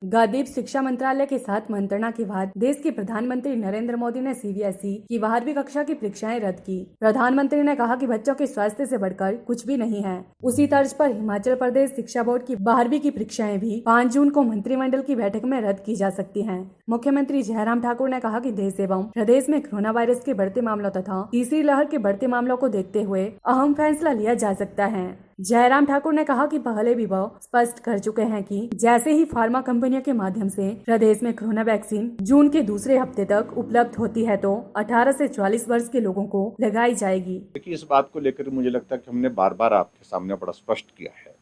गादीप शिक्षा मंत्रालय के साथ मंत्रणा के बाद देश के प्रधानमंत्री नरेंद्र मोदी ने सीबीएसई की 12वीं कक्षा की परीक्षाएं रद्द की। प्रधानमंत्री ने कहा कि बच्चों के स्वास्थ्य से बढ़कर कुछ भी नहीं है। उसी तर्ज पर हिमाचल प्रदेश शिक्षा बोर्ड की 12वीं की परीक्षाएं भी 5 जून को मंत्रिमंडल की बैठक में रद्द की जा सकती हैं। मुख्यमंत्री जयराम ठाकुर ने कहा कि देश एवं प्रदेश में कोरोना वायरस के बढ़ते मामलों तथा तीसरी लहर के बढ़ते मामलों को देखते हुए अहम फैसला लिया जा सकता है। जयराम ठाकुर ने कहा कि पहले भी वह स्पष्ट कर चुके हैं कि जैसे ही फार्मा कंपनियों के माध्यम से प्रदेश में कोरोना वैक्सीन जून के दूसरे हफ्ते तक उपलब्ध होती है तो 18 से 44 वर्ष के लोगों को लगाई जाएगी। देखिए, इस बात को लेकर मुझे लगता है कि हमने बार बार आपके सामने बड़ा स्पष्ट किया है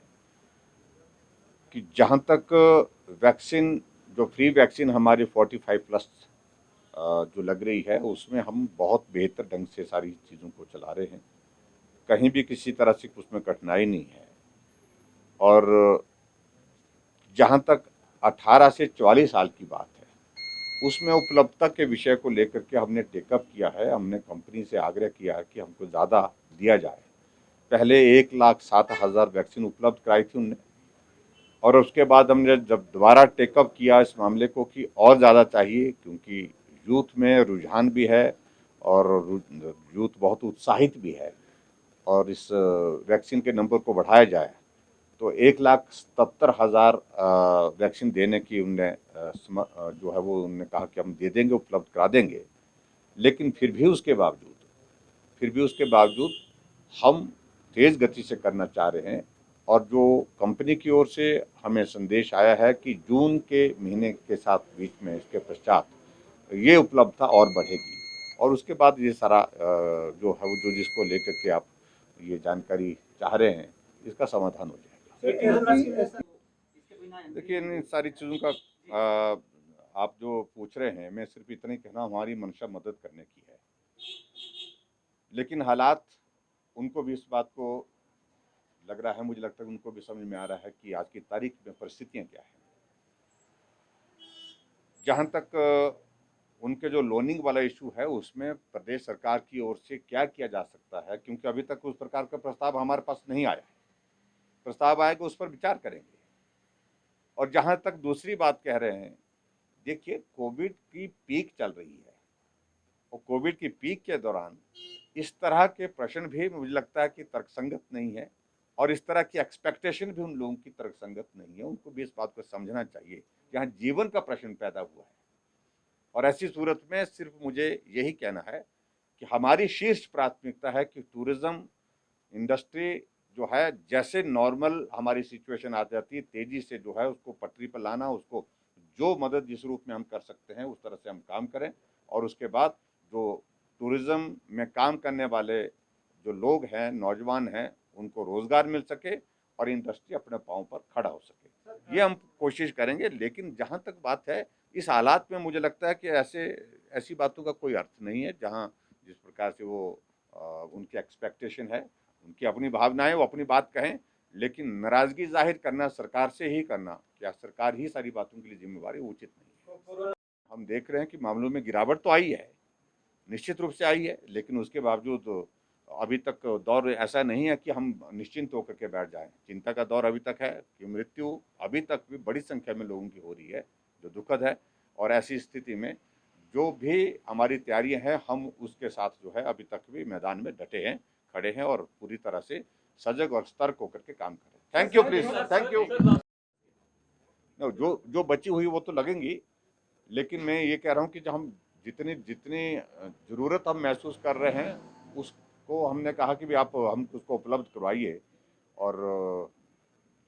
कि जहां तक वैक्सीन जो फ्री वैक्सीन हमारी 45+ जो लग रही है उसमें हम बहुत बेहतर ढंग से सारी चीज़ों को चला रहे हैं। कहीं भी किसी तरह से उसमें कठिनाई नहीं है। और जहां तक 18 से 44 साल की बात है उसमें उपलब्धता के विषय को लेकर के हमने टेकअप किया है। हमने कंपनी से आग्रह किया है कि हमको ज़्यादा दिया जाए। पहले 1,07,000 वैक्सीन उपलब्ध कराई थी उनने, और उसके बाद हमने जब दोबारा टेकअप किया इस मामले को कि और ज़्यादा चाहिए, क्योंकि यूथ में रुझान भी है और यूथ बहुत उत्साहित भी है और इस वैक्सीन के नंबर को बढ़ाया जाए, तो 1,77,000 वैक्सीन देने की उनने जो है वो उन्होंने कहा कि हम दे देंगे, उपलब्ध करा देंगे। लेकिन फिर भी उसके बावजूद हम तेज़ गति से करना चाह रहे हैं। और जो कंपनी की ओर से हमें संदेश आया है कि जून के महीने के साथ बीच में इसके पश्चात ये उपलब्धता और बढ़ेगी, और उसके बाद ये सारा जो है वो जो जिसको लेकर के आप ये जानकारी चाह रहे हैं इसका समाधान हो जाएगा। देखिए, इन सारी चीज़ों का आप जो पूछ रहे हैं, मैं सिर्फ इतना ही कहना, हमारी मंशा मदद करने की है, लेकिन हालात उनको भी इस बात को लग रहा है, मुझे लगता है उनको भी समझ में आ रहा है कि आज की तारीख में परिस्थितियाँ क्या हैं। जहाँ तक उनके जो लोनिंग वाला इशू है उसमें प्रदेश सरकार की ओर से क्या किया जा सकता है, क्योंकि अभी तक उस प्रकार का प्रस्ताव हमारे पास नहीं आया है। प्रस्ताव आएगा उस पर विचार करेंगे। और जहां तक दूसरी बात कह रहे हैं, देखिए कोविड की पीक चल रही है और कोविड की पीक के दौरान इस तरह के प्रश्न भी मुझे लगता है कि तर्कसंगत नहीं है, और इस तरह की एक्सपेक्टेशन भी उन लोगों की तर्कसंगत नहीं है। उनको भी इस बात को समझना चाहिए कि यहाँ जीवन का प्रश्न पैदा हुआ है। और ऐसी सूरत में सिर्फ मुझे यही कहना है कि हमारी शीर्ष प्राथमिकता है कि टूरिज्म इंडस्ट्री जो है, जैसे नॉर्मल हमारी सिचुएशन आ जाती है, तेज़ी से जो है उसको पटरी पर लाना, उसको जो मदद जिस रूप में हम कर सकते हैं उस तरह से हम काम करें। और उसके बाद जो टूरिज्म में काम करने वाले जो लोग हैं, नौजवान हैं, उनको रोज़गार मिल सके और इंडस्ट्री अपने पाँव पर खड़ा हो सके, ये हम कोशिश करेंगे। लेकिन जहाँ तक बात है, इस हालात में मुझे लगता है कि ऐसी बातों का कोई अर्थ नहीं है। जहाँ जिस प्रकार से वो उनकी एक्सपेक्टेशन है, उनकी अपनी भावनाएं, वो अपनी बात कहें, लेकिन नाराज़गी जाहिर करना सरकार से ही करना, क्या सरकार ही सारी बातों के लिए जिम्मेवार है, उचित नहीं है। हम देख रहे हैं कि मामलों में गिरावट तो आई है, निश्चित रूप से आई है, लेकिन उसके बावजूद अभी तक दौर ऐसा नहीं है कि हम निश्चिंत होकर के बैठ जाएं। चिंता का दौर अभी तक है कि मृत्यु अभी तक भी बड़ी संख्या में लोगों की हो रही है, जो दुखद है। और ऐसी स्थिति में जो भी हमारी तैयारियां हैं, हम उसके साथ जो है अभी तक भी मैदान में डटे हैं, खड़े हैं और पूरी तरह से सजग और सतर्क होकर के काम करें। Thank you, please, thank you. जो बची हुई वो तो लगेंगी, लेकिन मैं ये कह रहा हूँ कि जब हम जितनी ज़रूरत हम महसूस कर रहे हैं उसको हमने कहा कि भी आप हम उसको उपलब्ध करवाइए, और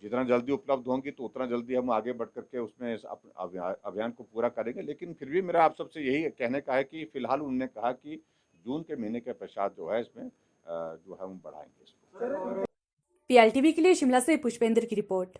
जितना जल्दी उपलब्ध होंगी तो उतना जल्दी हम आगे बढ़ करके उसमें अभियान को पूरा करेंगे। लेकिन फिर भी मेरा आप सबसे यही कहने का है कि फिलहाल उन्होंने कहा कि जून के महीने के पश्चात जो है इसमें जो है हम बढ़ाएंगे इसको। PLTV के लिए शिमला से पुष्पेंद्र की रिपोर्ट।